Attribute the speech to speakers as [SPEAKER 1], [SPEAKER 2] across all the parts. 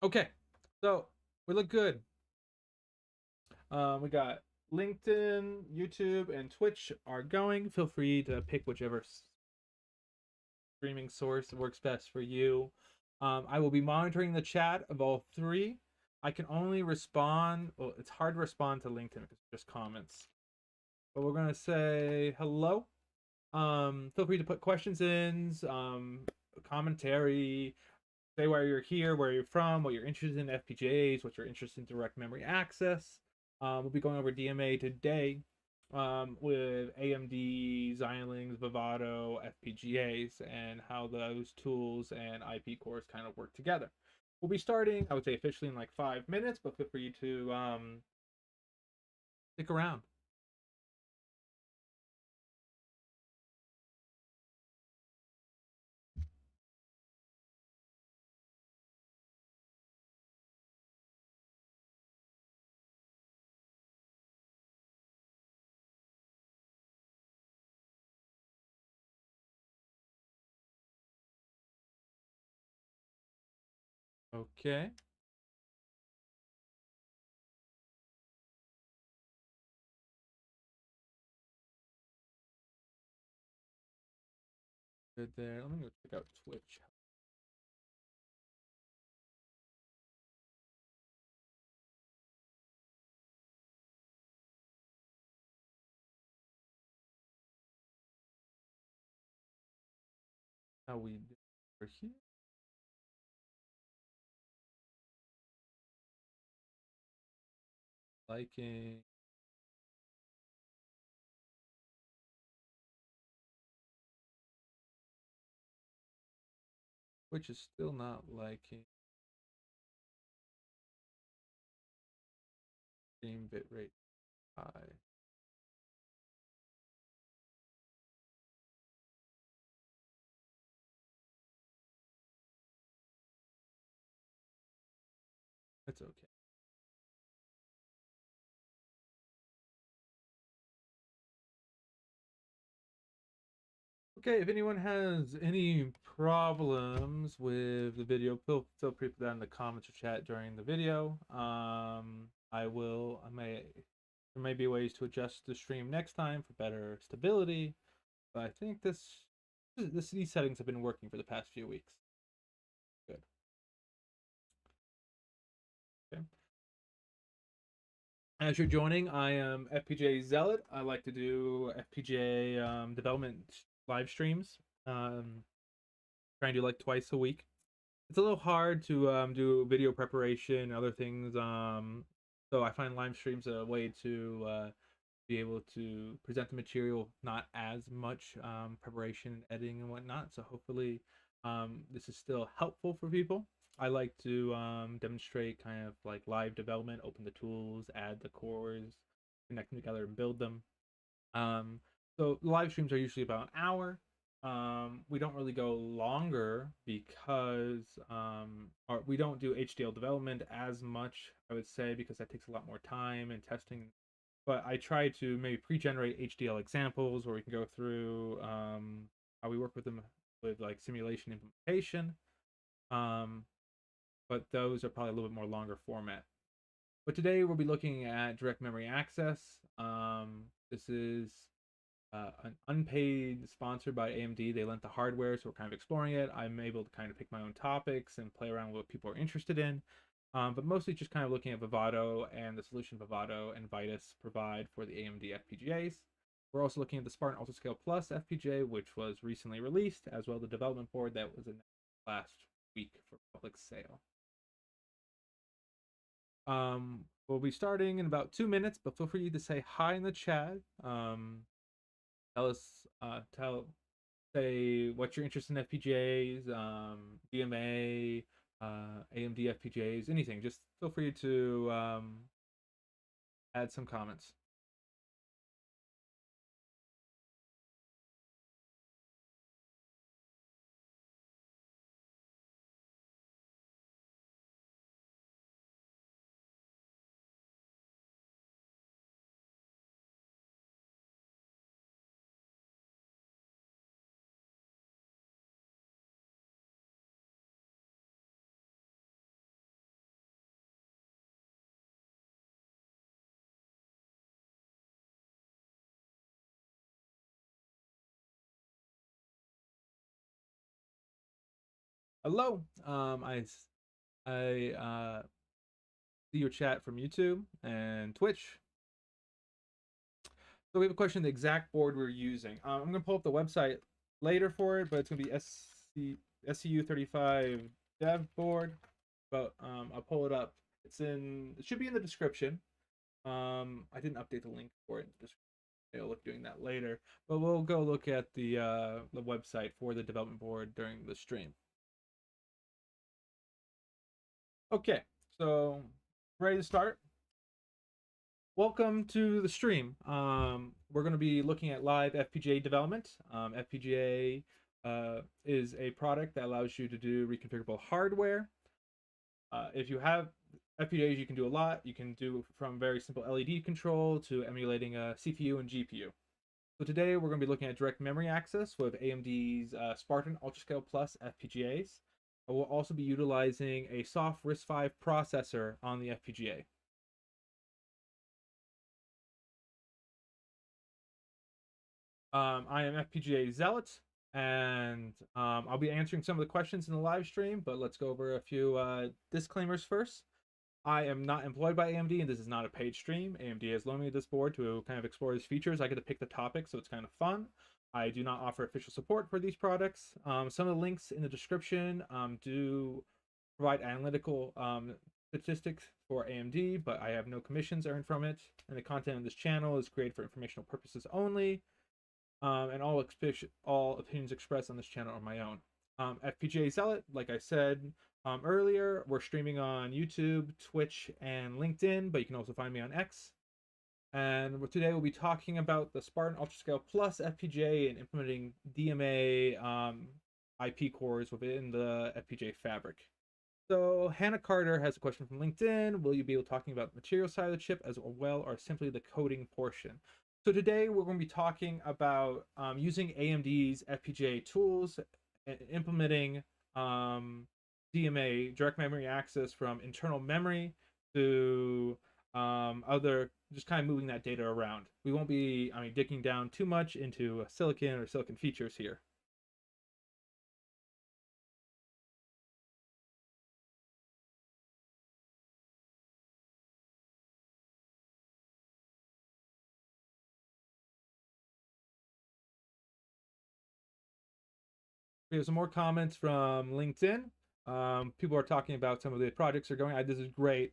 [SPEAKER 1] Okay, so we look good. We got LinkedIn, YouTube, and Twitch are going. Feel free to pick whichever streaming source works best for you. I will be monitoring the chat of all three. I can only respond. Well, it's hard to respond to LinkedIn because it's just comments. But we're gonna say hello. Feel free to put questions in, commentary, say why you're here, where you're from, what you're interested in FPGAs, what you're interested in direct memory access. We'll be going over DMA today with AMD, Xilinx, Vivado, FPGAs, and how those tools and IP cores kind of work together. We'll be starting, I would say, officially in like 5 minutes, but feel free to stick around. Okay. Good there. Let me go check out Twitch. How we do over here. Liking. Which is still not liking. Stream bitrate high. It's okay. Okay, if anyone has any problems with the video, feel free to put that in the comments or chat during the video. There may be ways to adjust the stream next time for better stability, but I think these settings have been working for the past few weeks. Good. Okay. As you're joining, I am FPGA Zealot. I like to do FPGA development live streams. Trying to do like twice a week. It's a little hard to do video preparation and other things. So I find live streams a way to be able to present the material, not as much preparation, editing, and whatnot. So hopefully, this is still helpful for people. I like to demonstrate kind of like live development, open the tools, add the cores, connect them together, and build them. Um, so live streams are usually about an hour. We don't really go longer because or we don't do HDL development as much, I would say, because that takes a lot more time and testing. But I try to maybe pre-generate HDL examples where we can go through how we work with them with like simulation implementation. Um, but those are probably a little bit more longer format. But today we'll be looking at direct memory access. This is an unpaid sponsor by AMD. They lent the hardware, so we're kind of exploring it. I'm able to kind of pick my own topics and play around with what people are interested in. But mostly just kind of looking at Vivado and the solution Vivado and Vitis provide for the AMD FPGAs. We're also looking at the Spartan UltraScale Plus FPGA, which was recently released, as well as the development board that was announced last week for public sale. We'll be starting in about 2 minutes, but feel free to say hi in the chat. Tell us, say what you're interested in FPGAs, DMA, AMD FPGAs, anything. Just feel free to add some comments. Hello. I see your chat from YouTube and Twitch. So we have a question: the exact board we're using. I'm gonna pull up the website later for it, but it's gonna be SCU35 dev board. But I'll pull it up. It should be in the description. I didn't update the link for it. Just I'll look doing that later. But we'll go look at the website for the development board during the stream. Okay, so ready to start? Welcome to the stream. We're going to be looking at live FPGA development. FPGA is a product that allows you to do reconfigurable hardware. If you have FPGAs, you can do a lot. You can do from very simple LED control to emulating a CPU and GPU. So today we're going to be looking at direct memory access with AMD's Spartan UltraScale Plus FPGAs. We'll also be utilizing a soft RISC-V processor on the FPGA. I am FPGA Zealot, and I'll be answering some of the questions in the live stream, but let's go over a few disclaimers first. I am not employed by AMD, and this is not a paid stream. AMD has loaned me this board to kind of explore these features. I get to pick the topic, so it's kind of fun. I do not offer official support for these products. Some of the links in the description do provide analytical statistics for AMD, but I have no commissions earned from it. And the content of this channel is created for informational purposes only. And all opinions expressed on this channel are my own. FPGA Zealot, like I said earlier, we're streaming on YouTube, Twitch, and LinkedIn, but you can also find me on X. And today we'll be talking about the Spartan UltraScale Plus FPGA and implementing DMA IP cores within the FPGA fabric. So Hannah Carter has a question from LinkedIn. Will you be talking about the material side of the chip as well, or simply the coding portion? So today we're going to be talking about using AMD's FPGA tools and implementing DMA, direct memory access, from internal memory to other, just kind of moving that data around. We won't be, digging down too much into silicon or silicon features here. We have some more comments from LinkedIn. People are talking about some of the projects are going. This is great.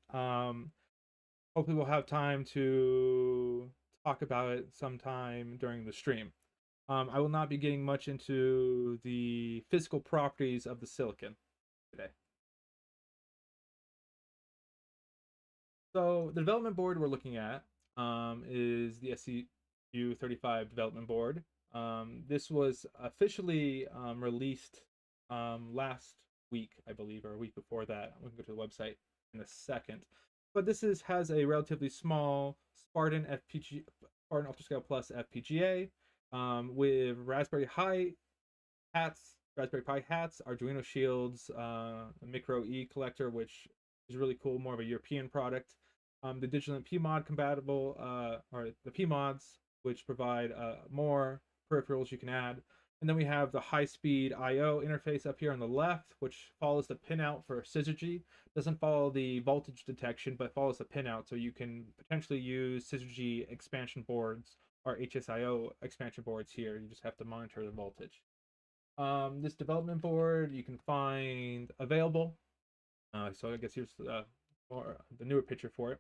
[SPEAKER 1] Hopefully, we'll have time to talk about it sometime during the stream. I will not be getting much into the physical properties of the silicon today. So the development board we're looking at is the SCU35 development board. This was officially released last week, I believe, or a week before that. We can go to the website in a second. But this has a relatively small Spartan UltraScale Plus FPGA with Raspberry Pi hats, Arduino shields, a micro E collector, which is really cool, more of a European product. The digital and PMOD compatible, or the PMODs, which provide more peripherals you can add. And then we have the high-speed I/O interface up here on the left, which follows the pinout for syzygy. Doesn't follow the voltage detection, but follows the pinout, so you can potentially use syzygy expansion boards or HSIO expansion boards here. You just have to monitor the voltage. This development board you can find available. So I guess here's the newer picture for it.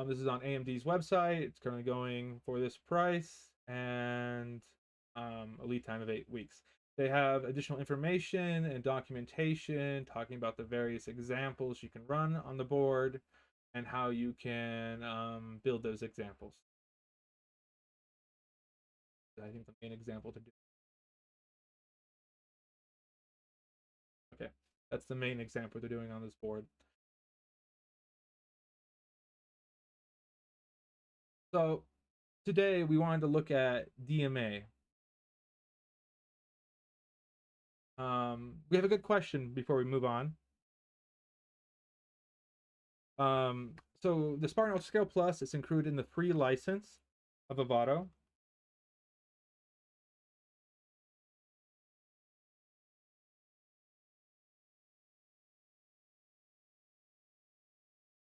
[SPEAKER 1] This is on AMD's website. It's currently going for this price and a lead time of 8 weeks. They have additional information and documentation talking about the various examples you can run on the board and how you can build those examples. I think the main example to do. Okay, that's the main example they're doing on this board. So today we wanted to look at DMA. We have a good question before we move on. So the Spartan UltraScale Plus is included in the free license of Vivado.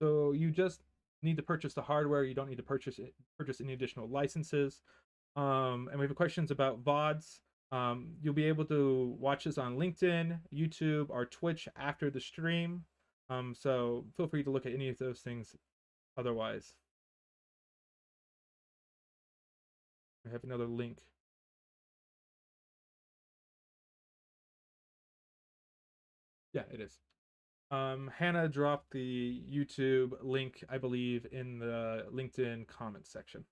[SPEAKER 1] So you just need to purchase the hardware. You don't need to purchase any additional licenses. And we have questions about VODs. You'll be able to watch this on LinkedIn, YouTube, or Twitch after the stream. So feel free to look at any of those things otherwise. I have another link. Yeah, it is. Hannah dropped the YouTube link, I believe, in the LinkedIn comments section.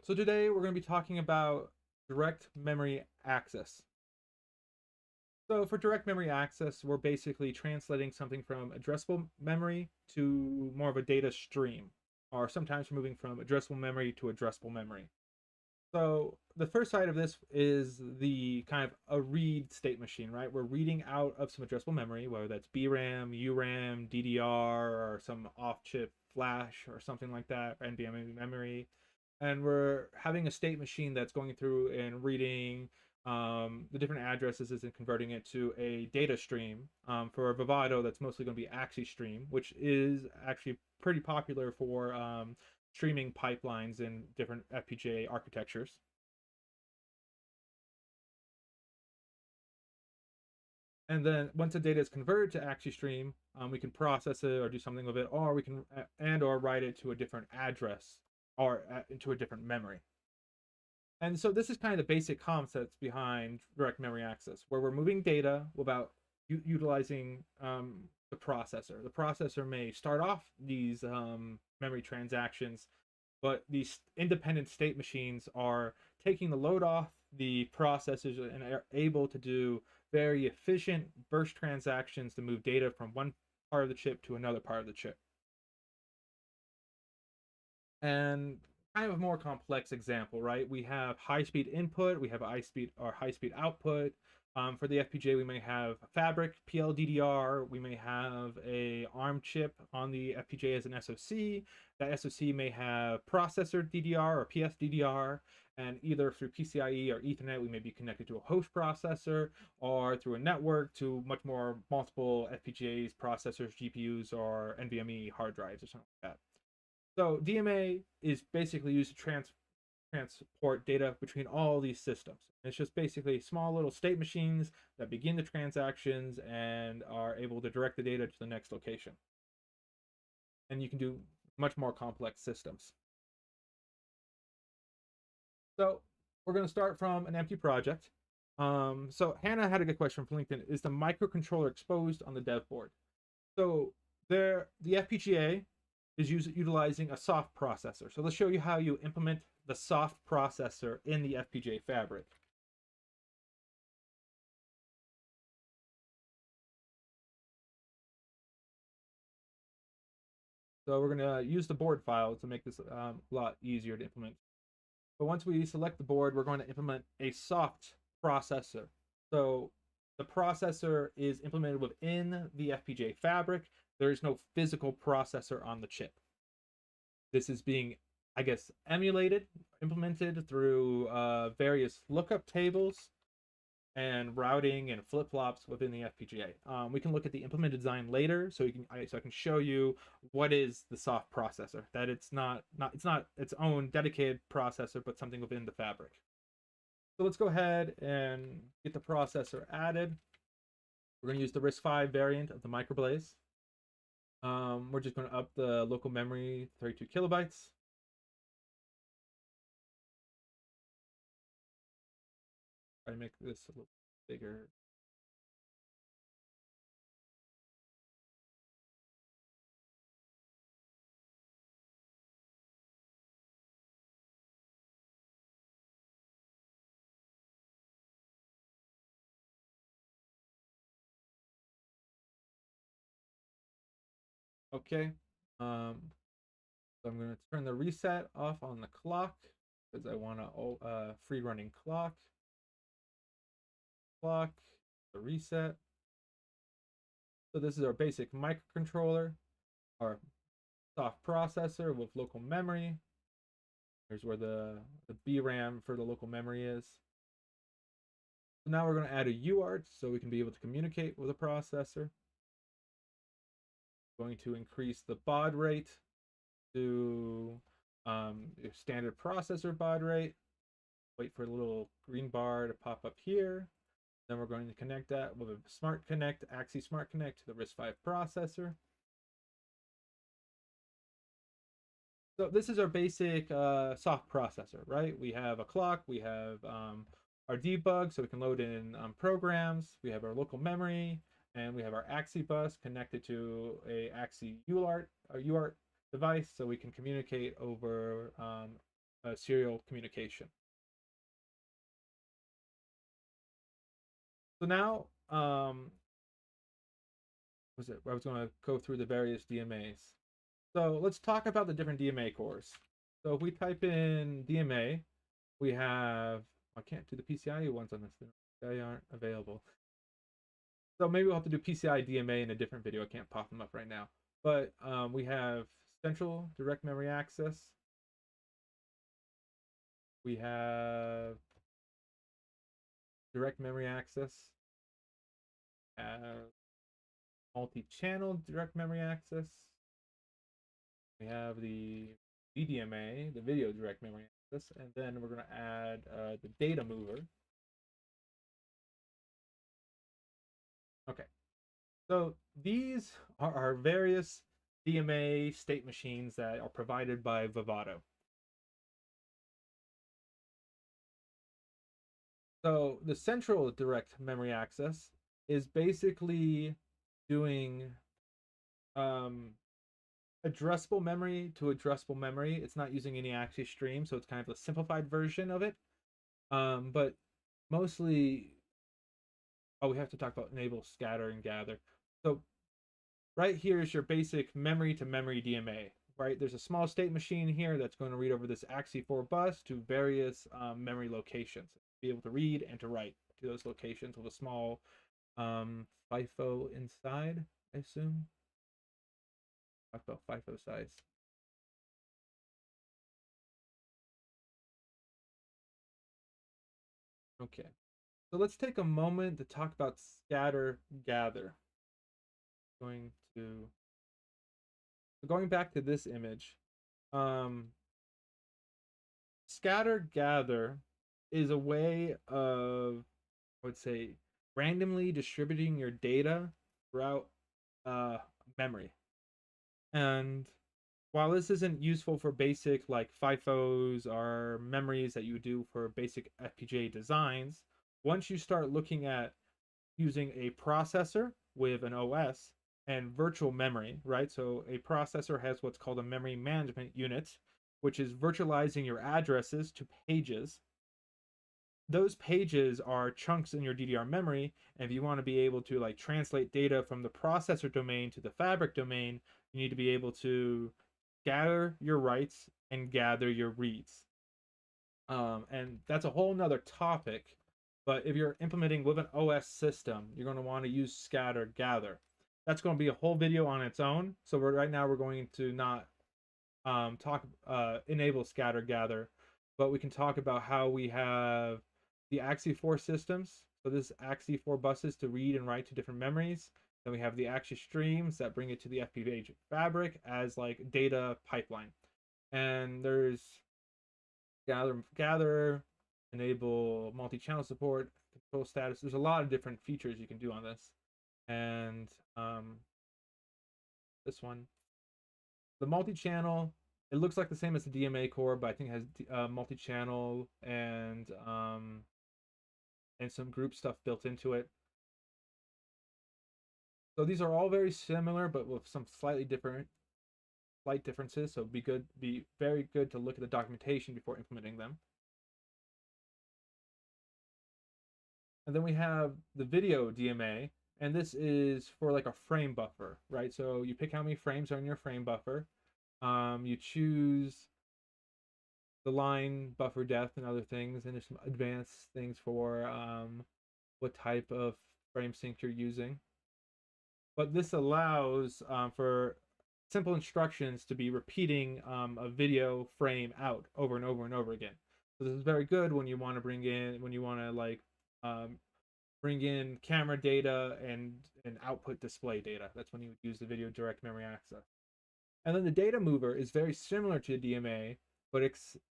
[SPEAKER 1] So today we're going to be talking about direct memory access. So for direct memory access, we're basically translating something from addressable memory to more of a data stream, or sometimes we're moving from addressable memory to addressable memory. So the first side of this is the kind of a read state machine, right? We're reading out of some addressable memory, whether that's BRAM, URAM, DDR, or some off-chip flash or something like that, or NVMe memory. And we're having a state machine that's going through and reading the different addresses and converting it to a data stream. For Vivado, that's mostly going to be AXI-Stream, which is actually pretty popular for streaming pipelines in different FPGA architectures. And then once the data is converted to AXI-Stream, we can process it or do something with it, or we can or write it to a different address or into a different memory. And so this is kind of the basic concepts behind direct memory access, where we're moving data without utilizing the processor. The processor may start off these memory transactions, but these independent state machines are taking the load off the processors and are able to do very efficient burst transactions to move data from one part of the chip to another part of the chip. And kind of a more complex example, right? We have high-speed input, we have high-speed output. For the FPGA, we may have fabric PLDDR, we may have a ARM chip on the FPGA as an SoC. That SoC may have processor DDR or PSDDR, and either through PCIe or Ethernet, we may be connected to a host processor, or through a network to much more multiple FPGAs, processors, GPUs, or NVMe hard drives or something like that. So DMA is basically used to transport data between all these systems. It's just basically small little state machines that begin the transactions and are able to direct the data to the next location. And you can do much more complex systems. So we're going to start from an empty project. So Hannah had a good question from LinkedIn. Is the microcontroller exposed on the dev board? So the FPGA is utilizing a soft processor. So let's show you how you implement the soft processor in the FPGA fabric. So we're going to use the board file to make this a lot easier to implement. But once we select the board, we're going to implement a soft processor. So the processor is implemented within the FPGA fabric. There is no physical processor on the chip. This is being, I guess, implemented through various lookup tables and routing and flip-flops within the FPGA. We can look at the implemented design later, so I can show you what is the soft processor. That it's not its own dedicated processor, but something within the fabric. So let's go ahead and get the processor added. We're going to use the RISC-V variant of the MicroBlaze. We're just going to up the local memory 32 kilobytes. Try to make this a little bigger. Okay. So I'm going to turn the reset off on the clock because I want a free running clock. The reset. So this is our basic microcontroller, our soft processor with local memory. Here's where the BRAM for the local memory is. So now we're going to add a UART so we can be able to communicate with the processor. Going to increase the baud rate to your standard processor baud rate. Wait for a little green bar to pop up here. Then we're going to connect that with a Smart Connect, AXI Smart Connect to the RISC-V processor. So this is our basic soft processor, right? We have a clock, we have our debug, so we can load in programs, we have our local memory, and we have our AXI bus connected to a AXI UART device, so we can communicate over a serial communication. So now, I was going to go through the various DMAs. So let's talk about the different DMA cores. So if we type in DMA, we have, I can't do the PCIe ones on this thing. They aren't available. So maybe we'll have to do PCI DMA in a different video. I can't pop them up right now. But we have central direct memory access. We have direct memory access. Multi-channel direct memory access. We have the VDMA, the video direct memory access, and then we're going to add the data mover. Okay, so these are our various DMA state machines that are provided by Vivado. So the central direct memory access is basically doing addressable memory to addressable memory. It's not using any AXI-Stream, so it's kind of a simplified version of it. But mostly, oh, we have to talk about enable scatter and gather. So right here is your basic memory to memory DMA, right? There's a small state machine here that's going to read over this AXI4 bus to various memory locations, be able to read and to write to those locations with a small FIFO inside, I assume. FIFO size. Okay, so let's take a moment to talk about scatter gather. Going back to this image, scatter gather is a way of, I would say, randomly distributing your data throughout memory. And while this isn't useful for basic like FIFOs or memories that you do for basic FPGA designs, once you start looking at using a processor with an OS and virtual memory, right? So a processor has what's called a memory management unit, which is virtualizing your addresses to pages. Those pages are chunks in your DDR memory, and if you want to be able to like translate data from the processor domain to the fabric domain, you need to be able to gather your writes and gather your reads. And that's a whole nother topic, but if you're implementing with an OS system, you're going to want to use scatter gather. That's going to be a whole video on its own. So right now we're going to not enable scatter gather, but we can talk about how we have the AXI4 systems. So this AXI4 buses to read and write to different memories. Then we have the AXI-Streams that bring it to the FPGA fabric as like data pipeline. And there's gather, enable multi-channel support, control status. There's a lot of different features you can do on this. And this one, the multi-channel, it looks like the same as the DMA core, but I think it has multi-channel and some group stuff built into it. So these are all very similar, but with some slight differences. So be very good to look at the documentation before implementing them. And then we have the video DMA, and this is for like a frame buffer, right? So you pick how many frames are in your frame buffer. You choose the line buffer depth and other things, and there's some advanced things for what type of frame sync you're using. But this allows for simple instructions to be repeating a video frame out over and over and over again. So this is very good when you want to like bring in camera data and output display data. That's when you would use the video direct memory access. And then the data mover is very similar to the DMA, but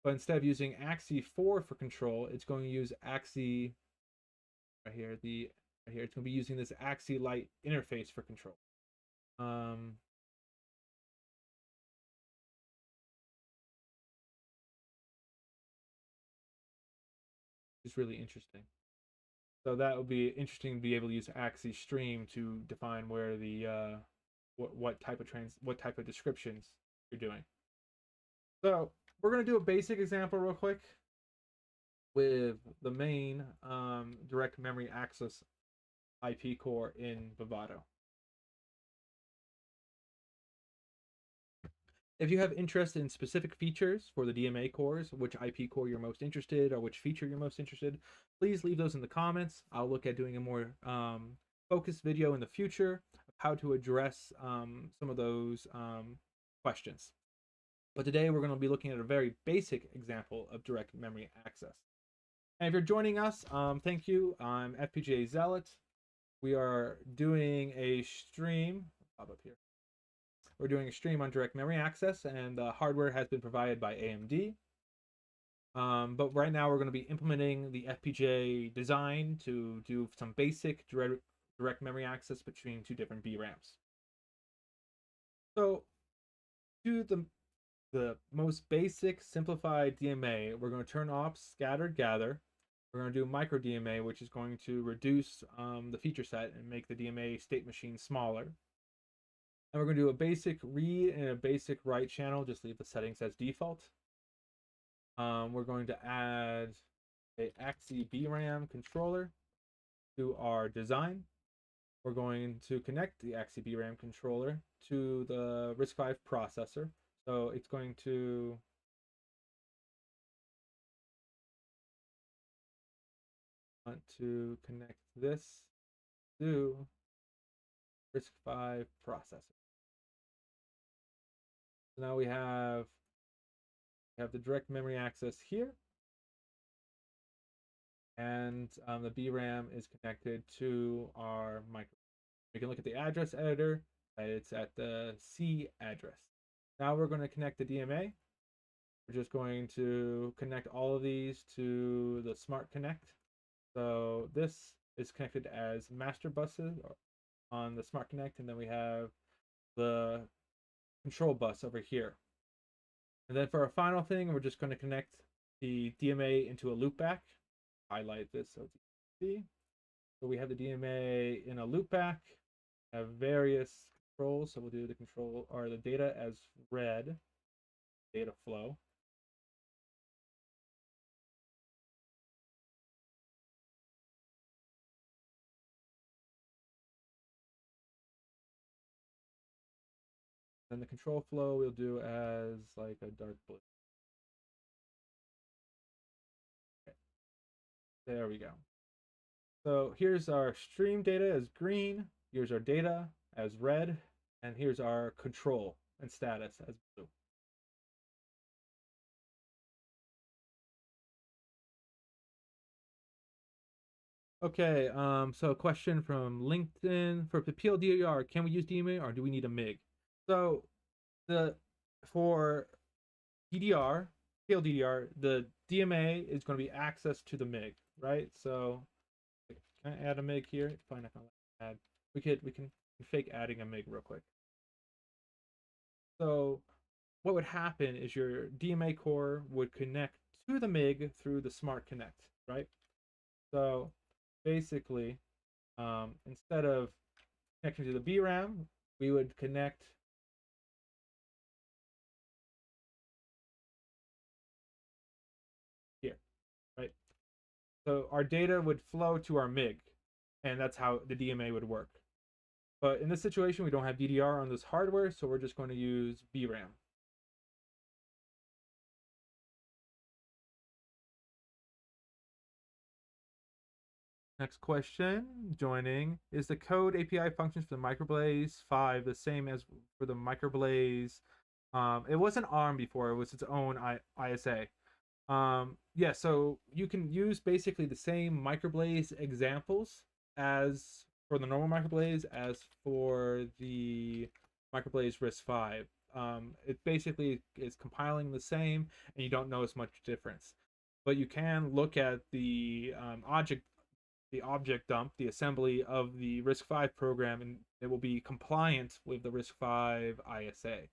[SPEAKER 1] instead of using AXI-4 for control, it's going to use AXI right here. Right here, it's going to be using this AXI Lite interface for control. It's really interesting. So that would be interesting to be able to use AXI-Stream to define where the what type of descriptions you're doing. So we're gonna do a basic example real quick with the main direct memory access IP core in Vivado. If you have interest in specific features for the DMA cores, which IP core you're most interested or which feature you're most interested, please leave those in the comments. I'll look at doing a more focused video in the future of how to address some of those questions. But today we're going to be looking at a very basic example of direct memory access. And if you're joining us, thank you. I'm FPGA Zealot. We are doing a stream. Pop up here. We're doing a stream on direct memory access, and the hardware has been provided by AMD. But right now we're going to be implementing the FPGA design to do some basic direct memory access between two different BRAMs. So to the most basic simplified DMA, we're going to turn off scattered gather. We're going to do micro DMA, which is going to reduce the feature set and make the DMA state machine smaller. And we're going to do a basic read and a basic write channel. Just leave the settings as default. We're going to add a AXI BRAM controller to our design. We're going to connect the AXI BRAM controller to the RISC-V processor. So it's going to want to connect this to RISC-V processor. So now we have the direct memory access here, and the BRAM is connected to our micro. We can look at the address editor. It's at the C address. Now we're going to connect the DMA. We're just going to connect all of these to the Smart Connect. So this is connected as master buses on the Smart Connect, and then we have the control bus over here. And then for our final thing, we're just going to connect the DMA into a loopback. Highlight this so it's easy to see. So we have the DMA in a loopback, have various controls. So we'll do the control or the data as red, data flow. Then the control flow we'll do as like a dark blue. Okay. There we go. So here's our stream data as green, here's our data as red, and here's our control and status as blue. Okay, so a question from LinkedIn. For the PLDR, can we use DMA or do we need a MIG? So for DDR, PLDR, the DMA is going to be access to the MIG, right? So can I add a MIG here? Fine, I can add. We can fake adding a MIG real quick. So what would happen is your DMA core would connect to the MIG through the Smart Connect, right? So basically, instead of connecting to the BRAM, we would connect here, right? So our data would flow to our MIG, and that's how the DMA would work. But in this situation, we don't have DDR on this hardware, so we're just going to use BRAM. Next question, joining. Is the code API functions for the MicroBlaze 5 the same as for the MicroBlaze? It wasn't ARM before, it was its own ISA. Yeah, so you can use basically the same MicroBlaze examples as for the normal MicroBlaze as for the MicroBlaze RISC-V. It basically is compiling the same, and you don't notice much difference. But you can look at the object dump, the assembly of the RISC-V program, and it will be compliant with the RISC-V ISA.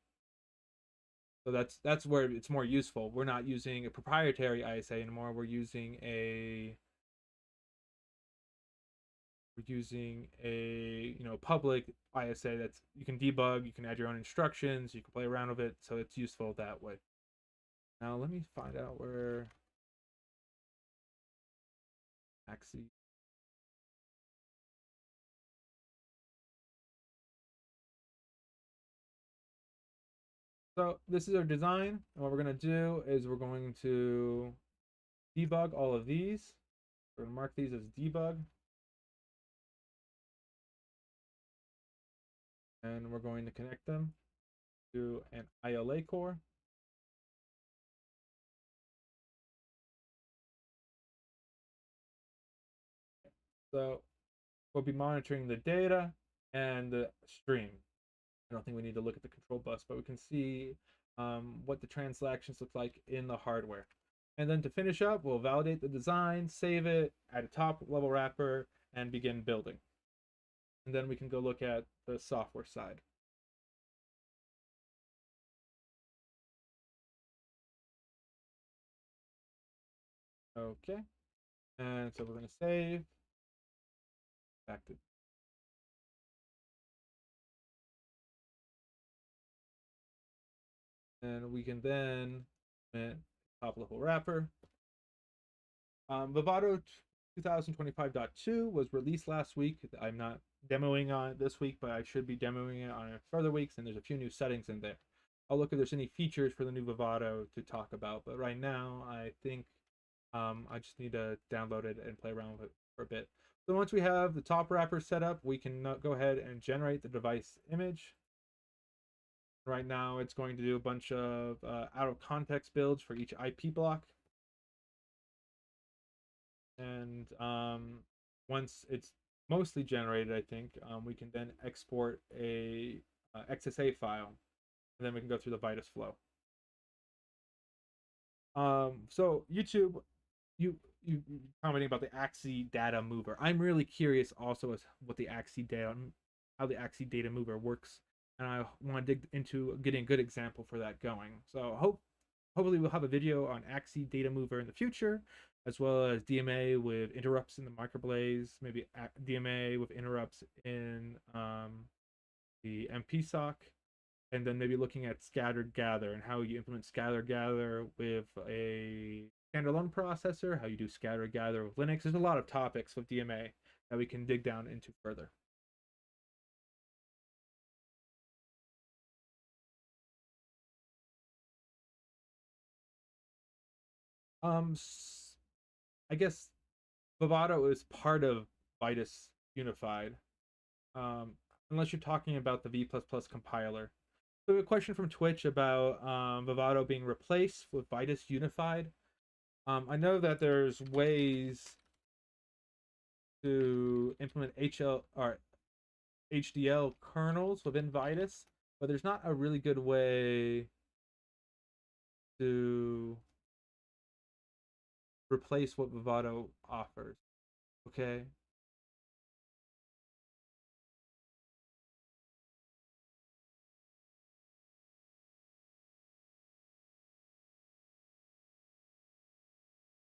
[SPEAKER 1] So that's where it's more useful. We're not using a proprietary ISA anymore. We're using a public ISA that's you can debug, you can add your own instructions, you can play around with it, so it's useful that way. Now let me find out where AXI. So this is our design, and what we're going to do is we're going to debug all of these. We're going to mark these as debug, and we're going to connect them to an ILA core. So we'll be monitoring the data and the stream. I don't think we need to look at the control bus, but we can see what the transactions look like in the hardware. And then to finish up, we'll validate the design, save it, add a top level wrapper, and begin building. And then we can go look at the software side. Okay. And so we're going to save. Back to and we can then top level wrapper. Vivado 2025.2 was released last week. I'm not demoing on it this week, but I should be demoing it on further weeks, and there's a few new settings in there. I'll look if there's any features for the new Vivado to talk about, but right now I think I just need to download it and play around with it for a bit. So once we have the top wrapper set up, we can go ahead and generate the device image. Right now it's going to do a bunch of out of context builds for each IP block. And once it's mostly generated, I think we can then export a XSA file, and then we can go through the Vitis flow. So YouTube, you commenting about the AXI data mover. I'm really curious also as what the AXI data, how the AXI data mover works, and I want to dig into getting a good example for that going. So hopefully we'll have a video on AXI data mover in the future, as well as DMA with interrupts in the MicroBlaze, maybe DMA with interrupts in the MP sock, and then maybe looking at scattered gather and how you implement scattered gather with a standalone processor, how you do scattered gather with Linux. There's a lot of topics with DMA that we can dig down into further. I guess Vivado is part of Vitis Unified, unless you're talking about the V++ compiler. So a question from Twitch about Vivado being replaced with Vitis Unified. I know that there's ways to implement HDL kernels within Vitis, but there's not a really good way to replace what Vivado offers. Okay.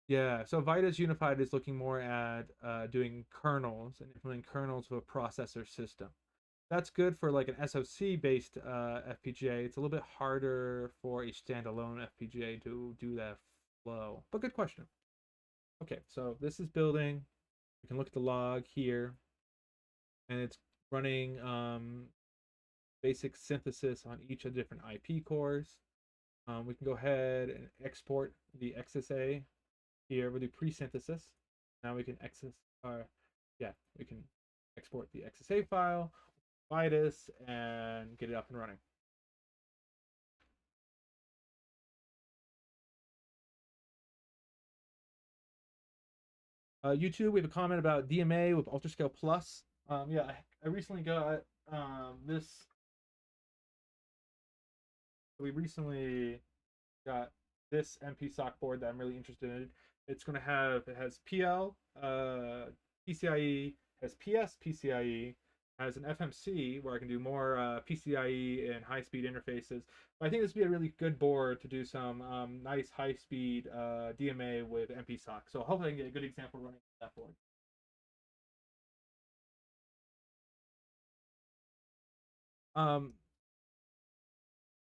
[SPEAKER 1] Yeah, so Vitis Unified is looking more at doing kernels and implementing kernels to a processor system. That's good for like an SoC based FPGA. It's a little bit harder for a standalone FPGA to do that flow. But good question. Okay, so this is building. We can look at the log here, and it's running basic synthesis on each of the different IP cores. We can go ahead and export the XSA here. We'll do pre-synthesis. Now we can we can export the XSA file, Vitis, and get it up and running. YouTube, we have a comment about DMA with UltraScale Plus. Yeah, I recently got this. We recently got this MP-SOC board that I'm really interested in. It has PL, PCIe, has PS PCIe, has an FMC where I can do more PCIe and high-speed interfaces. But I think this would be a really good board to do some nice high-speed DMA with MP-SOC. So hopefully I can get a good example running that board. Um,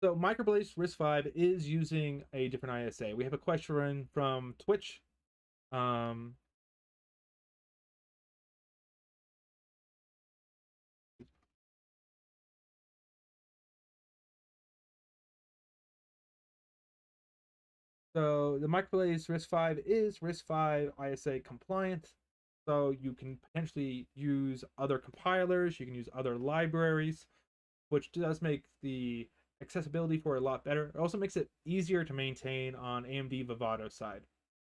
[SPEAKER 1] so MicroBlaze RISC-V is using a different ISA. We have a question from Twitch. Um, So the MicroBlaze RISC-V is RISC-V ISA compliant. So you can potentially use other compilers, you can use other libraries, which does make the accessibility for it a lot better. It also makes it easier to maintain on AMD Vivado side,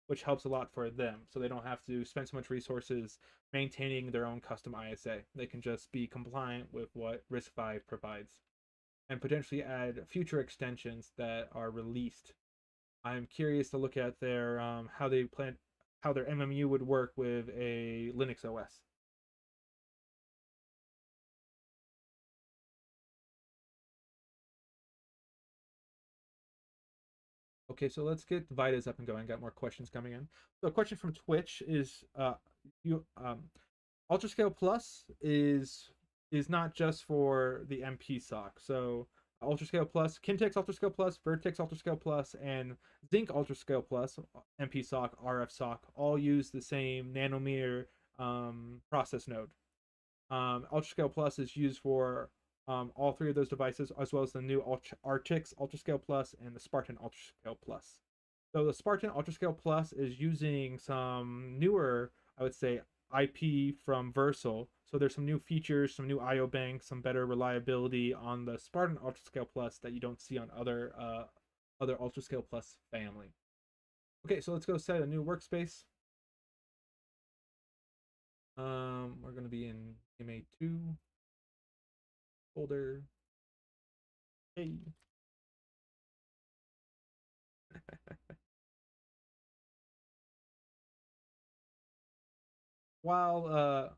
[SPEAKER 1] which helps a lot for them. So they don't have to spend so much resources maintaining their own custom ISA. They can just be compliant with what RISC-V provides and potentially add future extensions that are released. I'm curious to look at their how their MMU would work with a Linux OS. Okay, so let's get Vitis up and going. Got more questions coming in. So a question from Twitch is you UltraScale Plus is not just for the MP-SOC. So UltraScale Plus, Kintex UltraScale Plus, Vertex UltraScale Plus, and Zinc UltraScale Plus, MP-SOC, RF-SOC, all use the same nanometer process node. UltraScale Plus is used for all three of those devices, as well as the new Artix UltraScale Plus and the Spartan UltraScale Plus. So the Spartan UltraScale Plus is using some newer, I would say, IP from Versal. So there's some new features, some new IO banks, some better reliability on the Spartan UltraScale Plus that you don't see on other UltraScale Plus family. Okay, so let's go set a new workspace. We're going to be in MA2 folder. Hey. while uh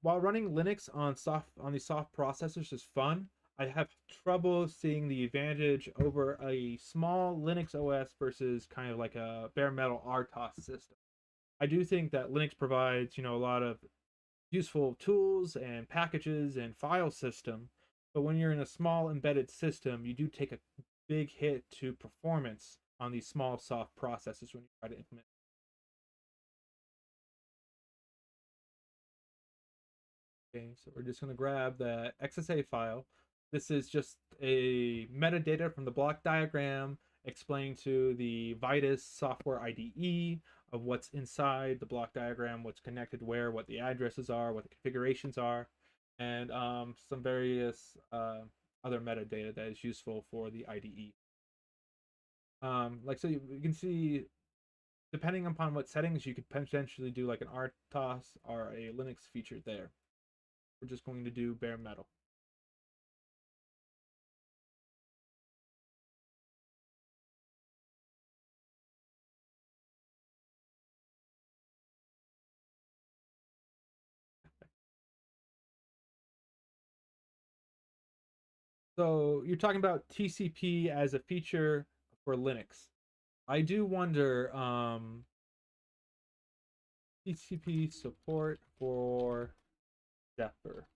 [SPEAKER 1] while running Linux on these soft processors is fun, I have trouble seeing the advantage over a small Linux OS versus kind of like a bare metal RTOS system. I do think that Linux provides, a lot of useful tools and packages and file system, but when you're in a small embedded system, you do take a big hit to performance on these small soft processors when you try to implement. Okay, so we're just going to grab the XSA file. This is just a metadata from the block diagram explaining to the Vitis software IDE of what's inside the block diagram, what's connected where, what the addresses are, what the configurations are, and some various other metadata that is useful for the IDE. So you can see, depending upon what settings, you could potentially do like an RTOS or a Linux feature there. We're just going to do bare metal. So you're talking about TCP as a feature for Linux. I do wonder, TCP support for Zephyr.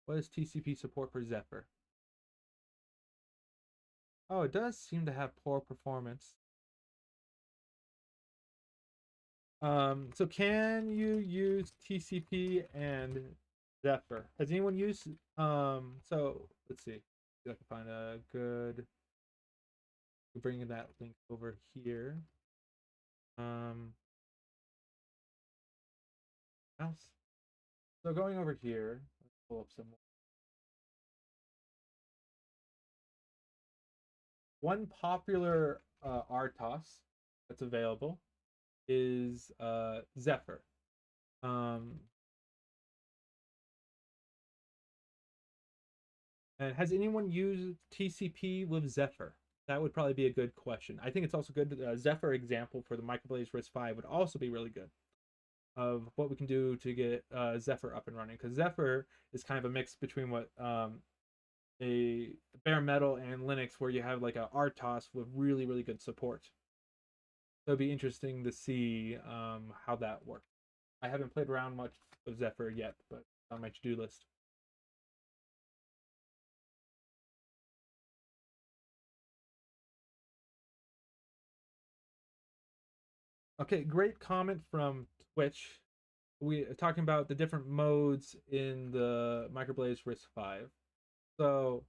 [SPEAKER 1] What is TCP support for Zephyr? Oh, it does seem to have poor performance. So can you use TCP and Zephyr? Has anyone used, so let's see if I can find a good, bringing that link over here. Mouse. So going over here, let's pull up some more. One popular RTOS that's available is Zephyr. And has anyone used TCP with Zephyr? That would probably be a good question. I think it's also good. Zephyr example for the MicroBlaze RISC-V would also be really good of what we can do to get Zephyr up and running, because Zephyr is kind of a mix between what a bare metal and Linux, where you have like a RTOS with really really good support. So it'd be interesting to see how that works. I haven't played around much with Zephyr yet, but on my to-do list. Okay, great comment from Twitch. We are talking about the different modes in the MicroBlaze RISC-V. So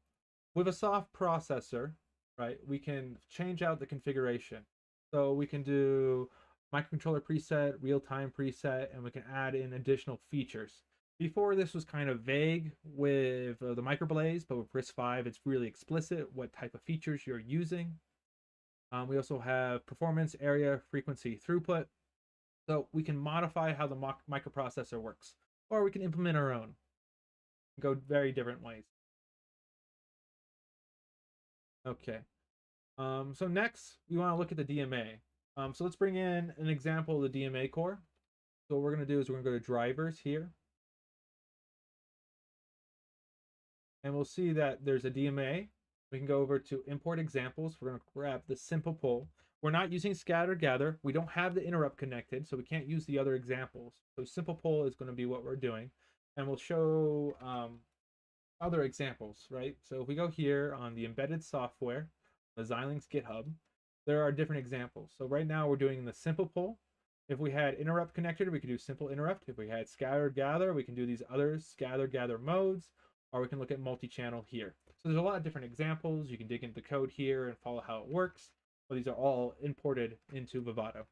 [SPEAKER 1] with a soft processor, right, we can change out the configuration. So we can do microcontroller preset, real-time preset, and we can add in additional features. Before, this was kind of vague with the MicroBlaze, but with RISC-V, it's really explicit what type of features you're using. We also have performance, area, frequency, throughput. So we can modify how the microprocessor works, or we can implement our own. Go very different ways. Okay. So next, we want to look at the DMA. So let's bring in an example of the DMA core. So what we're going to do is we're going to go to drivers here. And we'll see that there's a DMA. We can go over to import examples. We're going to grab the simple poll. We're not using scatter gather. We don't have the interrupt connected, so we can't use the other examples. So simple poll is going to be what we're doing. And we'll show other examples, right? So if we go here on the embedded software, the Xilinx GitHub, there are different examples. So right now we're doing the simple poll. If we had interrupt connected, we could do simple interrupt. If we had scatter gather, we can do these other scatter gather modes, or we can look at multi-channel here. So there's a lot of different examples. You can dig into the code here and follow how it works. But these are all imported into Vivado.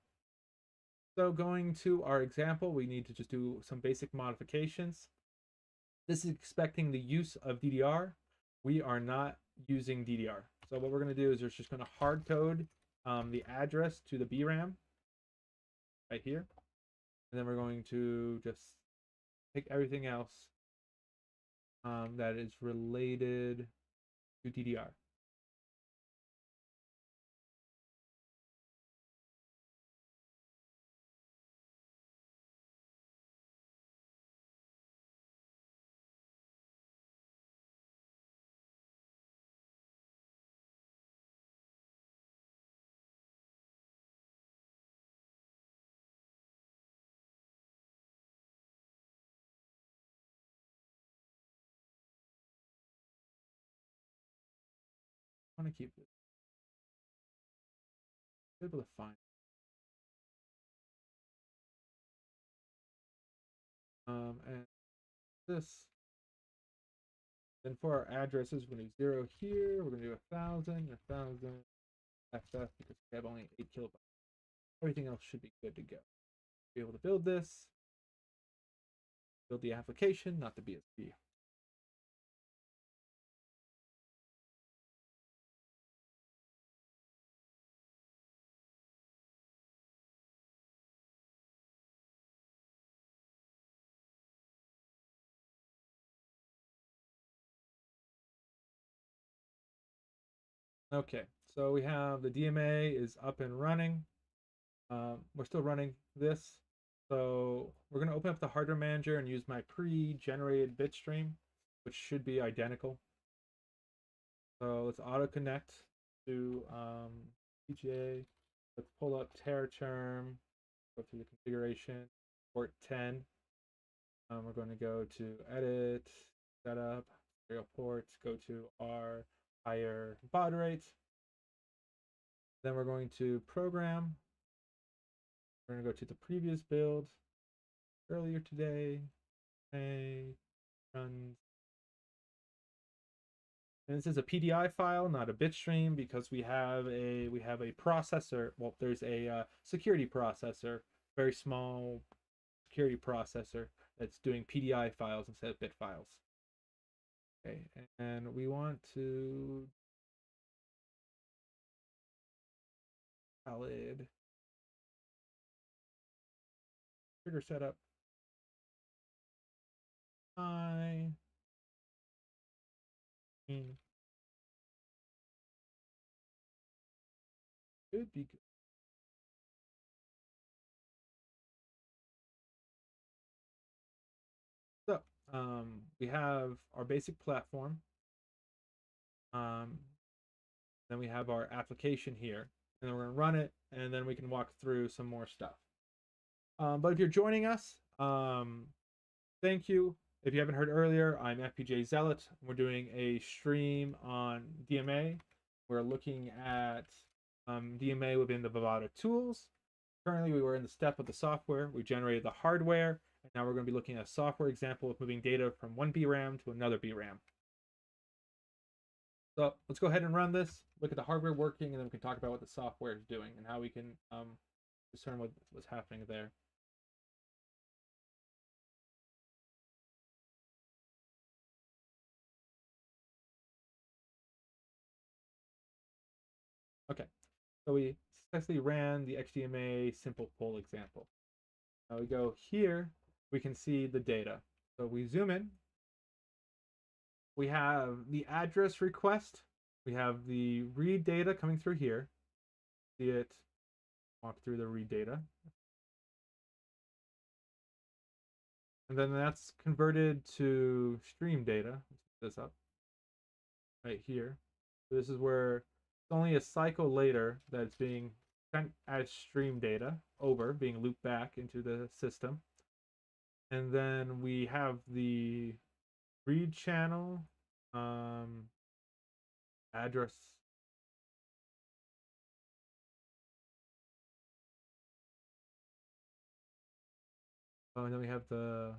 [SPEAKER 1] So going to our example, we need to just do some basic modifications. This is expecting the use of DDR. We are not using DDR. So what we're going to do is we're just going to hard code the address to the BRAM right here. And then we're going to just pick everything else that is related to DDR. I want to keep this. Be able to find. And this. Then for our addresses, we're going to do 0 here. We're going to do 1,000, 1,000, FF, because we have only 8 kilobytes. Everything else should be good to go. Be able to build this, build the application, not the BSP. Okay, so we have the DMA is up and running. We're still running this. So we're going to open up the hardware manager and use my pre-generated bit stream, which should be identical. So let's auto connect to FPGA. Let's pull up tera term, go through the configuration, port 10. We're going to go to edit, setup, serial ports, go to our higher baud rate. Then we're going to program. We're going to go to the previous build earlier today. Okay, runs. And this is a PDI file, not a bit stream, because we have a processor. Well, there's a security processor, very small security processor that's doing PDI files instead of bit files. Okay, and we want to valid trigger setup. Hi. Could be good. So, we have our basic platform. Then we have our application here, and then we're gonna run it, and then we can walk through some more stuff. But if you're joining us, thank you. If you haven't heard earlier, I'm FPGA Zealot. We're doing a stream on DMA. We're looking at DMA within the Vivado tools. Currently, we were in the step of the software. We generated the hardware, and now we're going to be looking at a software example of moving data from one BRAM to another BRAM. So let's go ahead and run this, look at the hardware working, and then we can talk about what the software is doing and how we can discern what's happening there. Okay, so we successfully ran the AXI DMA simple poll example. Now we go here, we can see the data. So we zoom in. We have the address request. We have the read data coming through here. See it walk through the read data. And then that's converted to stream data. Let's put this up right here. So this is where it's only a cycle later that it's being sent as stream data over, being looped back into the system. And then we have the read channel address. Oh, and then we have the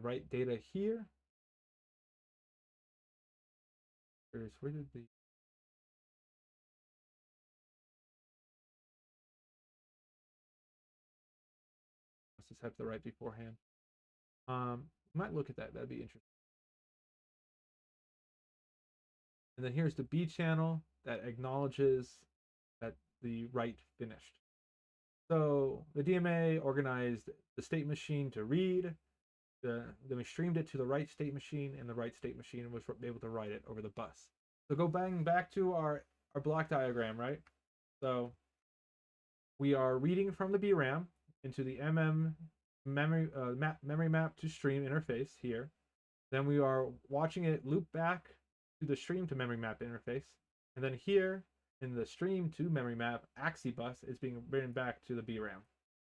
[SPEAKER 1] write data here. Where did the let's just have the write beforehand. Might look at that. That'd be interesting. And then here's the B channel that acknowledges that the write finished. So the DMA organized the state machine to read, then we streamed it to the write state machine, and the write state machine was able to write it over the bus. So go back to our block diagram, right? So we are reading from the BRAM into the memory map to stream interface here. Then we are watching it loop back to the stream to memory map interface. And then here in the stream to memory map, AXI bus is being written back to the BRAM.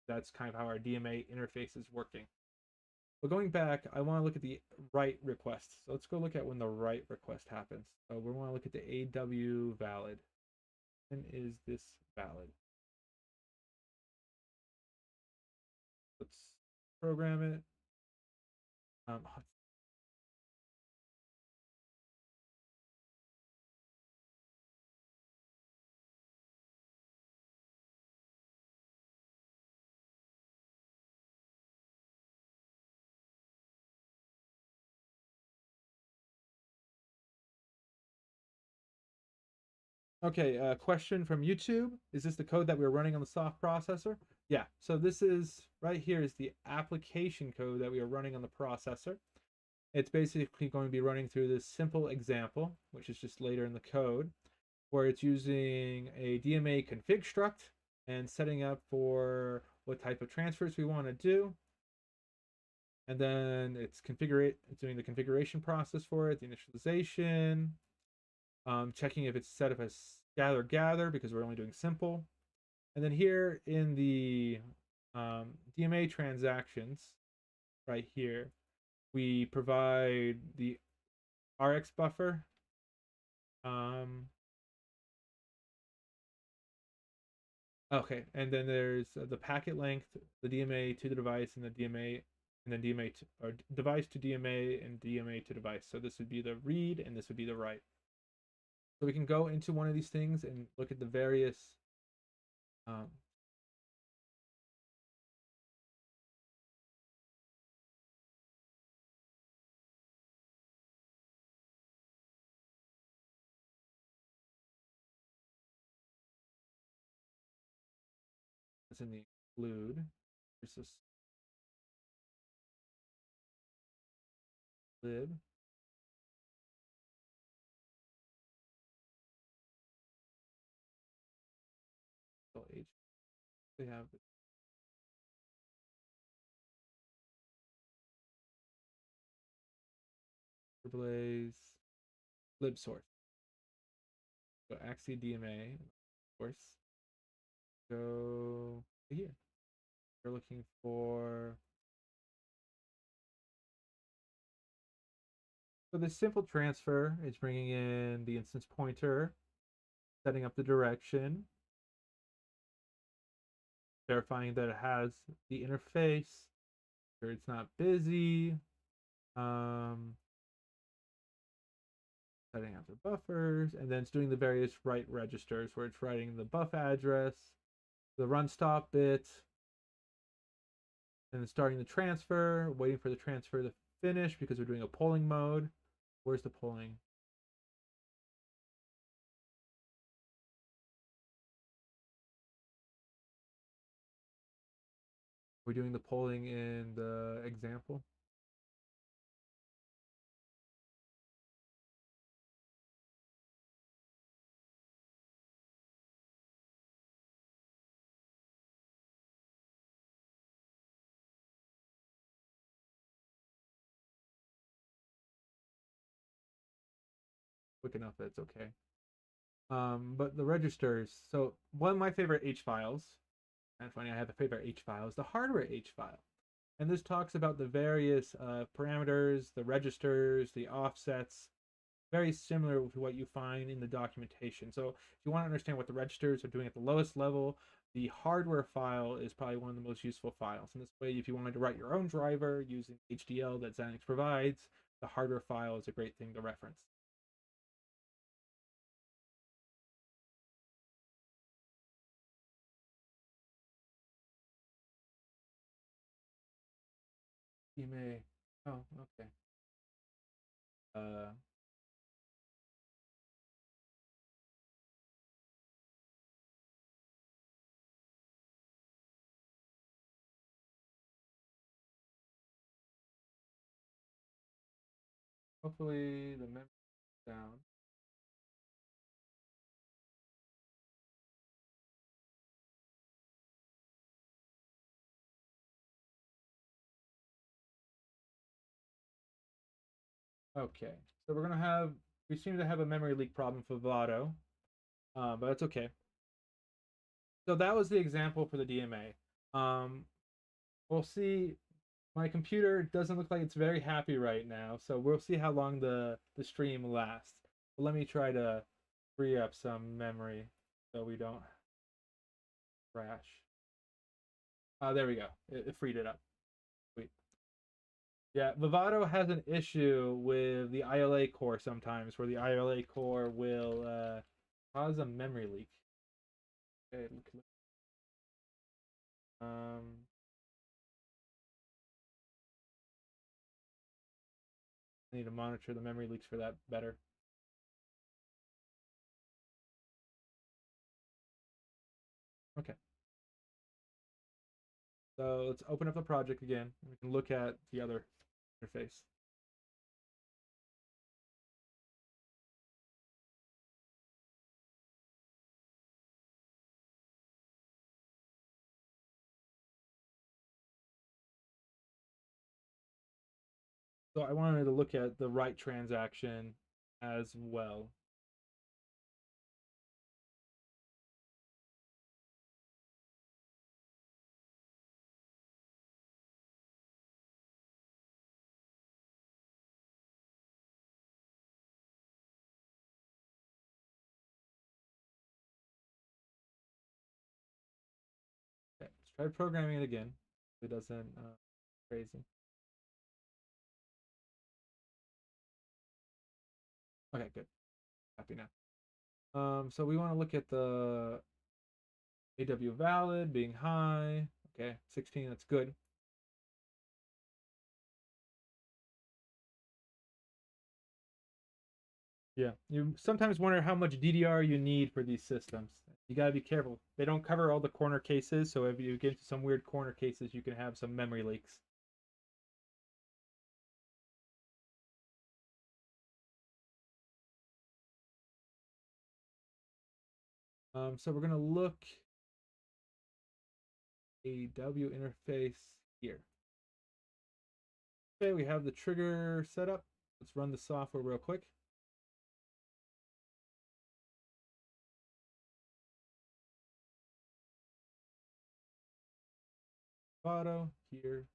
[SPEAKER 1] That's kind of how our DMA interface is working. But going back, I want to look at the write request. So let's go look at when the write request happens. So we want to look at the AW valid. When is this valid? Let's program it. Okay, question from YouTube. Is this the code that we're running on the soft processor? Yeah, so this is, right here is the application code that we are running on the processor. It's basically going to be running through this simple example, which is just later in the code, where it's using a DMA config struct and setting up for what type of transfers we want to do. And then it's doing the configuration process for it, the initialization, checking if it's set up as gather because we're only doing simple. And then here in the DMA transactions, right here, we provide the RX buffer. Okay, and then there's the packet length, the DMA to the device, and the DMA, and then DMA to, or device to DMA and DMA to device. So this would be the read, and this would be the write. So we can go into one of these things and look at the various that's in the include. There's this lib. H. They have MicroBlaze lib source. So AXI DMA, of course. Go here. We're looking for. So this simple transfer is bringing in the instance pointer, setting up the direction, verifying that it has the interface, sure it's not busy, setting up the buffers, and then it's doing the various write registers where it's writing the buff address, the run stop bit, and then starting the transfer, waiting for the transfer to finish because we're doing a polling mode. Where's the polling? We're doing the polling in the example. Quick enough that it's okay. But the registers. So one of my favorite H files, and funny, I have a favorite H file, is the hardware H file. And this talks about the various parameters, the registers, the offsets, very similar to what you find in the documentation. So if you want to understand what the registers are doing at the lowest level, the hardware file is probably one of the most useful files. In this way, if you wanted to write your own driver using HDL that Xanax provides, the hardware file is a great thing to reference. You may. Oh, okay. Uh, Hopefully the memory is down. Okay, so we're gonna have. We seem to have a memory leak problem for Vivado, but that's okay. So that was the example for the DMA. We'll see. My computer doesn't look like it's very happy right now, so we'll see how long the stream lasts. But let me try to free up some memory so we don't crash. There we go. It freed it up. Sweet. Yeah, Vivado has an issue with the ILA core sometimes, where the ILA core will cause a memory leak. Okay, um, I need to monitor the memory leaks for that better. Okay. So let's open up the project again. We can look at the other interface. So I wanted to look at the write transaction as well. Okay, let's try programming it again. If it doesn't crazy. Okay, good. Happy now. So we want to look at the AW valid being high. Okay, 16, that's good. Yeah, you sometimes wonder how much DDR you need for these systems. You gotta be careful. They don't cover all the corner cases, so if you get into some weird corner cases, you can have some memory leaks. So we're gonna look a W interface here. Okay, we have the trigger set up. Let's run the software real quick. Vivado here.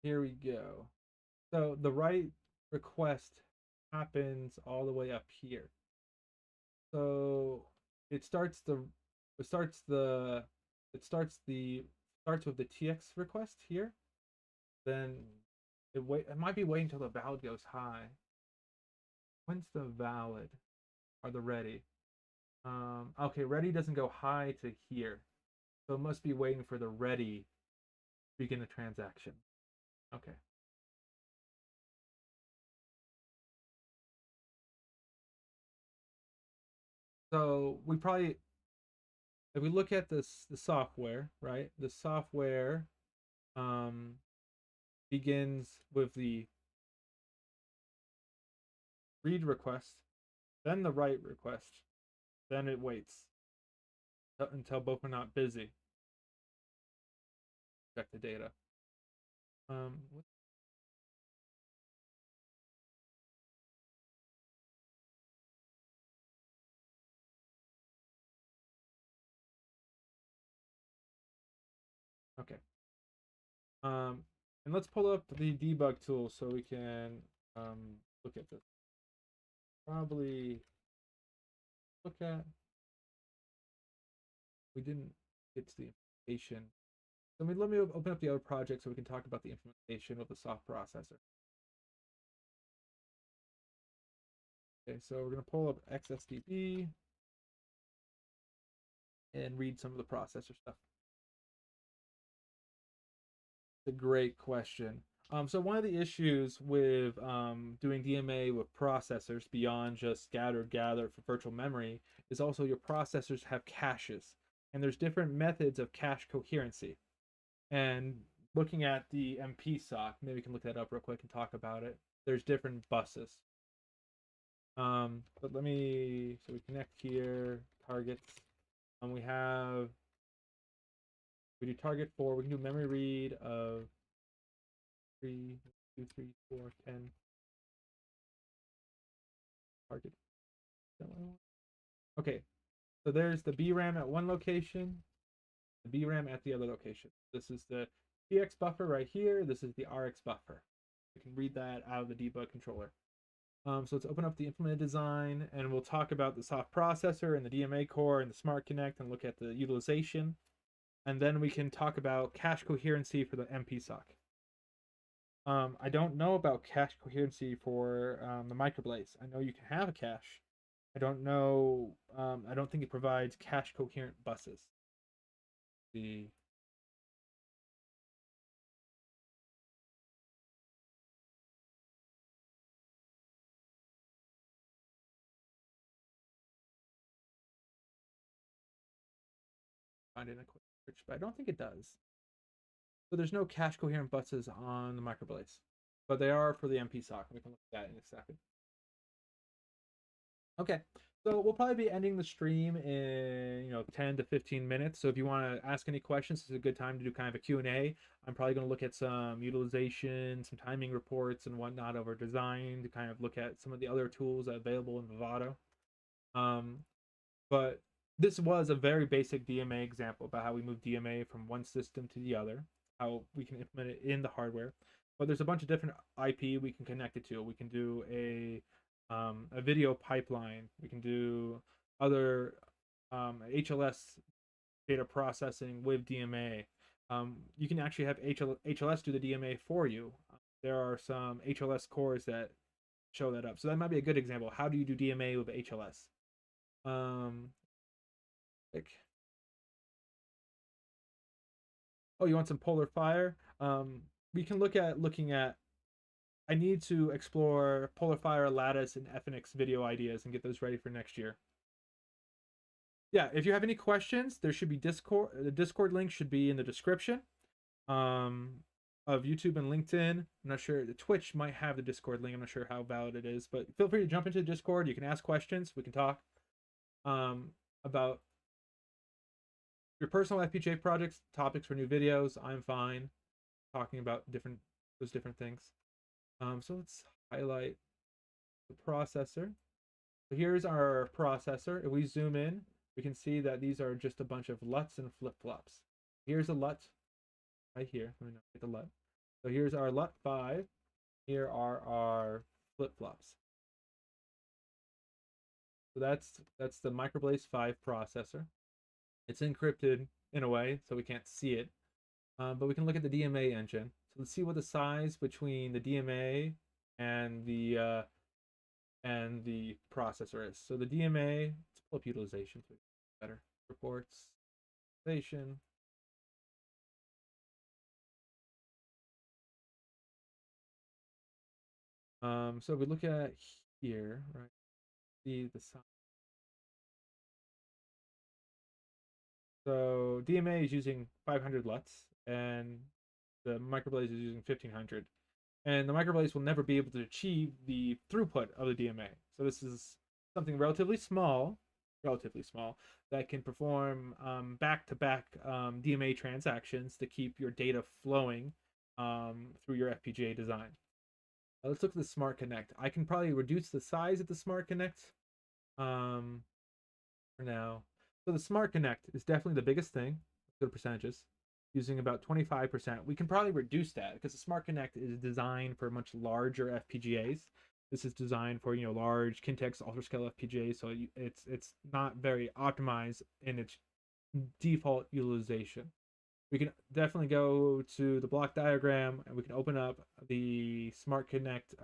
[SPEAKER 1] Here we go. So the write request happens all the way up here. So it starts the it starts the it starts the starts with the TX request here. Then it might be waiting until the valid goes high. When's the valid or the ready? Okay, ready doesn't go high to here. So it must be waiting for the ready to begin the transaction. Okay. So we probably, if we look at this, the software, right? The software um, begins with the read request, then the write request, then it waits until both are not busy. Check the data. Um, okay. And let's pull up the debug tool so we can look at this. Probably look at. We didn't get to the implementation. Let me open up the other project so we can talk about the implementation of the soft processor. Okay, so we're going to pull up XSDB and read some of the processor stuff. It's a great question. So one of the issues with doing DMA with processors beyond just scatter gather for virtual memory is also your processors have caches, and there's different methods of cache coherency. And looking at the MP sock, maybe we can look that up real quick and talk about it. There's different buses. But let me, so we connect here, targets, and we do target 4, we can do memory read of 3, 2, 3, 4, 10, target. Okay, so there's the BRAM at one location, the BRAM at the other location. This is the PX buffer right here, this is the RX buffer. You can read that out of the debug controller. So let's open up the implemented design and we'll talk about the soft processor and the DMA core and the smart connect and look at the utilization. And then we can talk about cache coherency for the MP sock. I don't know about cache coherency for the MicroBlaze. I know you can have a cache. I don't know. I don't think it provides cache coherent buses. The find it in a quick search, but I don't think it does. So there's no cache coherent buses on the MicroBlaze, but they are for the MP sock. We can look at that in a second. Okay, so we'll probably be ending the stream in 10 to 15 minutes. So if you want to ask any questions, it's a good time to do kind of a Q&A. I'm probably going to look at some utilization, some timing reports and whatnot of our design to kind of look at some of the other tools available in Vivado. But this was a very basic DMA example about how we move DMA from one system to the other, how we can implement it in the hardware. But there's a bunch of different IP we can connect it to. We can do a video pipeline. We can do other HLS data processing with DMA. You can actually have HLS do the DMA for you. There are some HLS cores that show that up. So that might be a good example. How do you do DMA with HLS? Like, oh, you want some polar fire? We can looking at. I need to explore polar fire, lattice, and FNX video ideas and get those ready for next year. yeah, if you have any questions, there should be Discord. The Discord link should be in the description um, of YouTube and LinkedIn. I'm not sure. The Twitch might have the Discord link. I'm not sure how valid it is, but feel free to jump into the Discord. You can ask questions. We can talk about your personal FPGA projects, topics for new videos. I'm fine talking about those different things. So let's highlight the processor. So here's our processor. If we zoom in, we can see that these are just a bunch of LUTs and flip-flops. Here's a LUT right here. Let me get the LUT. So here's our LUT 5. Here are our flip-flops. So that's the MicroBlaze 5 processor. It's encrypted in a way, so we can't see it. But we can look at the DMA engine. So let's see what the size between the DMA and the processor is. So the DMA, let's pull up utilization so better. Reports, utilization. So if we look at here, right, see the size. So DMA is using 500 LUTs, and the MicroBlaze is using 1500. And the MicroBlaze will never be able to achieve the throughput of the DMA. So this is something relatively small, that can perform back-to-back DMA transactions to keep your data flowing through your FPGA design. Let's look at the Smart Connect. I can probably reduce the size of the Smart Connect for now. So the Smart Connect is definitely the biggest thing. Good percentages, using about 25%. We can probably reduce that because the Smart Connect is designed for much larger FPGAs. This is designed for large Kintex UltraScale FPGAs, so it's not very optimized in its default utilization. We can definitely go to the block diagram and we can open up the Smart Connect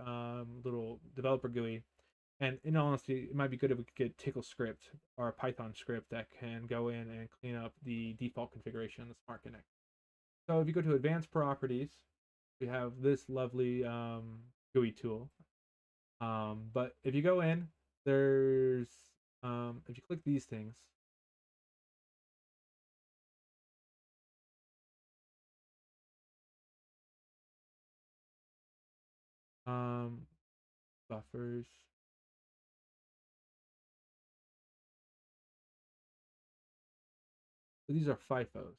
[SPEAKER 1] little developer GUI. And in honesty, it might be good if we could get Tickle script or a Python script that can go in and clean up the default configuration of the Smart Connect. So if you go to advanced properties, we have this lovely GUI tool. But if you go in, there's if you click these things, buffers. So these are FIFOs,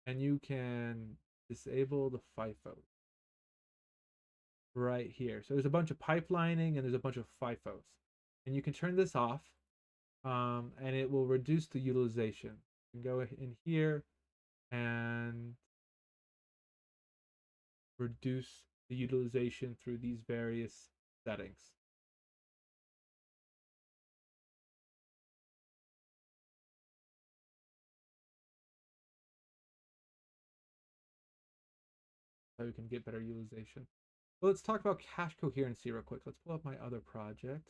[SPEAKER 1] and you can disable the FIFOs right here. So there's a bunch of pipelining and there's a bunch of FIFOs, and you can turn this off, and it will reduce the utilization. You can go in here and reduce the utilization through these various settings. So we can get better utilization. Well, let's talk about cache coherency real quick. Let's pull up my other project.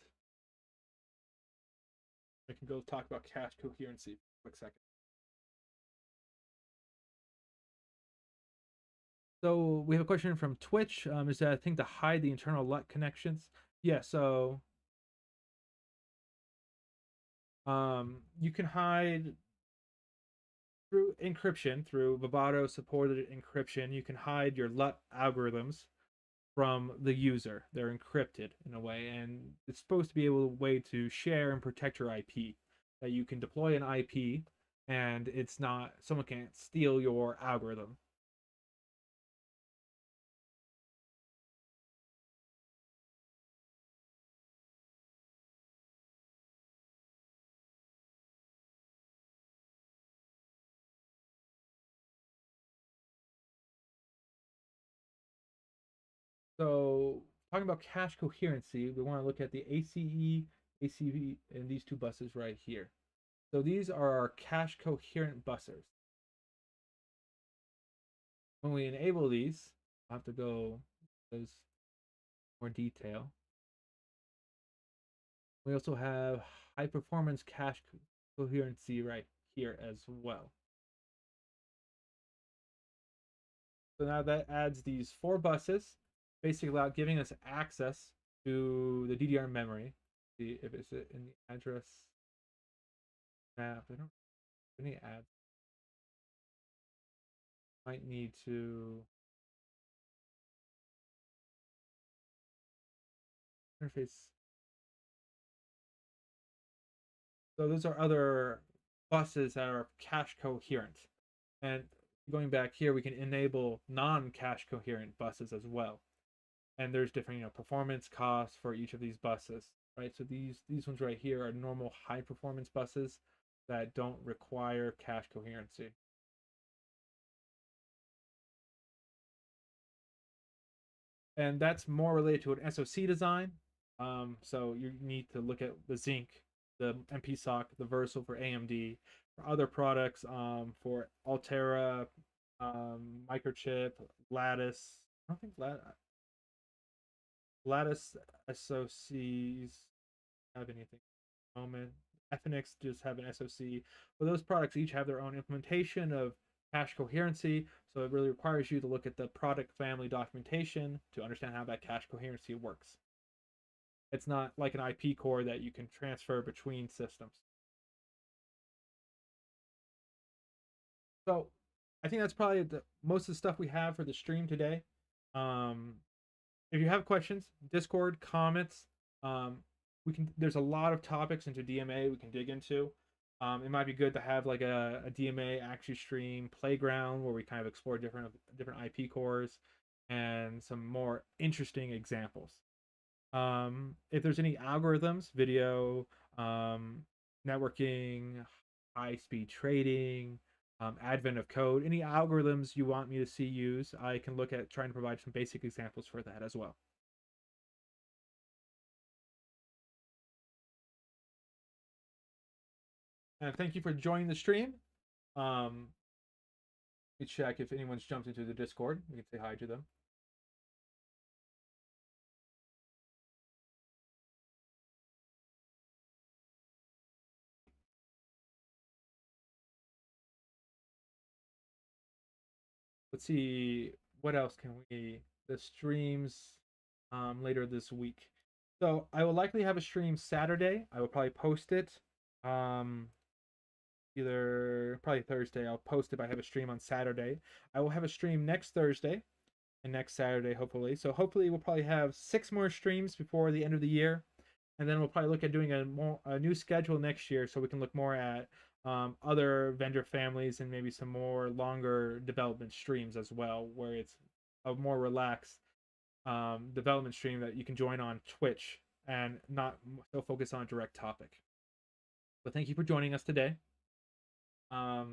[SPEAKER 1] I can go talk about cache coherency for a quick second. So we have a question from Twitch. Is that a thing to hide the internal LUT connections? Yeah, so you can hide through encryption, through Vivado supported encryption, you can hide your LUT algorithms from the user. They're encrypted in a way, and it's supposed to be a way to share and protect your IP. That you can deploy an IP, and it's not someone can't steal your algorithm. So talking about cache coherency, we want to look at the ACE, ACV, and these two buses right here. So these are our cache coherent buses. When we enable these, I'll have to go into more detail. We also have high performance cache coherency right here as well. So now that adds these 4 buses, basically without giving us access to the DDR memory. See if it's in the address. Snap. I don't have any ads. Might need to interface. So those are other buses that are cache coherent. And going back here, we can enable non-cache coherent buses as well. And there's different, performance costs for each of these buses, right? So these ones right here are normal high performance buses that don't require cache coherency. And that's more related to an SoC design. So you need to look at the Zinc, the MP-SoC, the Versal for AMD, for other products, for Altera, Microchip, Lattice. I don't think Lattice SoCs have anything at the moment. Ethnix just have an SoC. But those products each have their own implementation of cache coherency. So it really requires you to look at the product family documentation to understand how that cache coherency works. It's not like an IP core that you can transfer between systems. So I think that's probably most of the stuff we have for the stream today. Um, if you have questions, Discord, comments, there's a lot of topics into DMA we can dig into. It might be good to have like a DMA AXI-Stream playground where we kind of explore different IP cores and some more interesting examples. If there's any algorithms, video, networking, high-speed trading, advent of code, any algorithms you want me to see use, I can look at trying to provide some basic examples for that as well. And thank you for joining the stream. Let me check if anyone's jumped into the Discord. We can say hi to them. Let's see, what else can the streams later this week. So I will likely have a stream Saturday. I will probably post it. Either probably Thursday. I'll post if I have a stream on Saturday. I will have a stream next Thursday and next Saturday, hopefully. So hopefully we'll probably have 6 more streams before the end of the year. And then we'll probably look at doing a new schedule next year so we can look more at other vendor families and maybe some more longer development streams as well, where it's a more relaxed development stream that you can join on Twitch and not so focus on a direct topic. But thank you for joining us today. I'll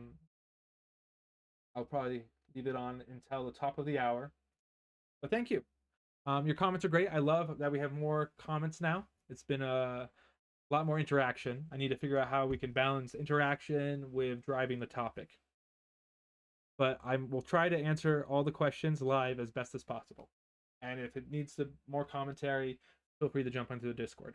[SPEAKER 1] probably leave it on until the top of the hour. But thank you. Your comments are great. I love that we have more comments now. It's been a lot more interaction. I need to figure out how we can balance interaction with driving the topic. But I will try to answer all the questions live as best as possible. And if it needs more commentary, feel free to jump onto the Discord.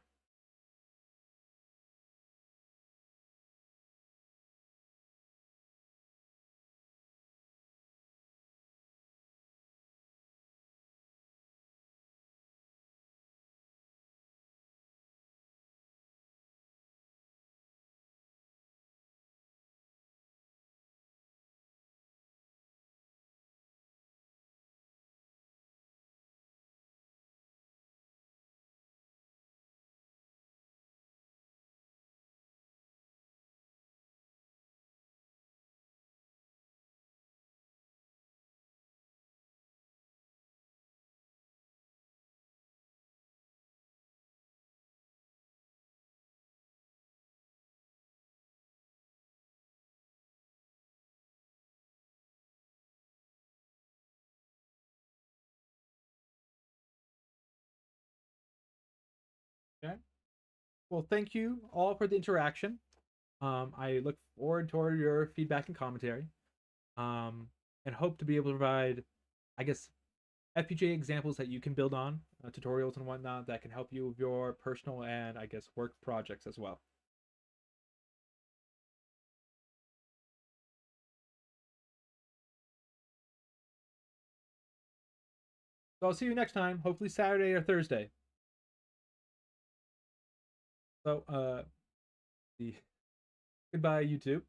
[SPEAKER 1] Okay. Well, thank you all for the interaction. I look forward toward your feedback and commentary, and hope to be able to provide, I guess, FPGA examples that you can build on, tutorials and whatnot that can help you with your personal and, I guess, work projects as well. So I'll see you next time, hopefully Saturday or Thursday. So, the Goodbye, YouTube.